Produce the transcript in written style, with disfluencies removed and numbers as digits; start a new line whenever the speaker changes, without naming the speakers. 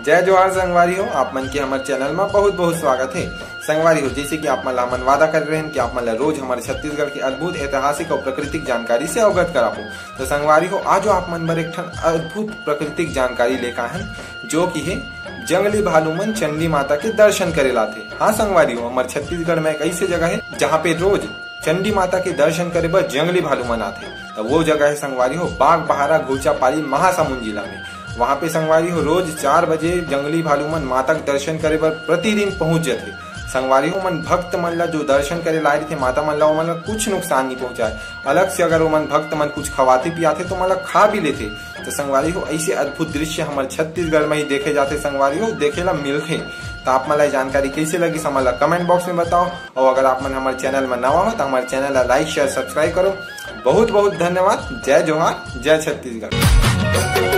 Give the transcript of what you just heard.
जय जोहार संगवारी हो, आप मन के हमारे चैनल में बहुत बहुत स्वागत है। संगवारी हो, जैसे कि आप मन वादा कर रहे हैं कि आप मन रोज हमारे छत्तीसगढ़ की अद्भुत ऐतिहासिक और प्राकृतिक जानकारी से अवगत कराबो। तो संगवारी हो, आज आप मन पर एक अद्भुत प्राकृतिक जानकारी लेकर हैं, जो की है जंगली भालू मन चंडी माता के दर्शन करे लाते। हाँ संगवारी हो, हमारे छत्तीसगढ़ में एक ऐसी जगह है जहाँ पे रोज चंडी माता के दर्शन करे बर जंगली भालू मन आते। तो वो जगह है संगवारी हो बागबाहरा घुचापाली महासमुंद जिला में। वहाँ पे संगवारी हो रोज 4 बजे जंगली भालू मन माता के दर्शन करे बर प्रतिदिन पहुंच जाते। संगवारी हो मन भक्त मन ला जो दर्शन करे लाए थे माता मन ला, मन कुछ नुकसान नहीं पहुंचाए। अलग से अगर वो मन भक्त मन कुछ खवाते पियाते तो मतलब खा भी लेते। तो संगवारी हो ऐसे अद्भुत दृश्य हमारे छत्तीसगढ़ में ही देखे जाते। संगवारी हो देखे ला मिलते। तो आप मन जानकारी कैसे लगी समझ कमेंट बॉक्स में बताओ। और अगर आप मन हमारे चैनल में नवा हो तो हमारे चैनल लाइक शेयर सब्सक्राइब करो। बहुत बहुत धन्यवाद। जय जोहार, जय छत्तीसगढ़।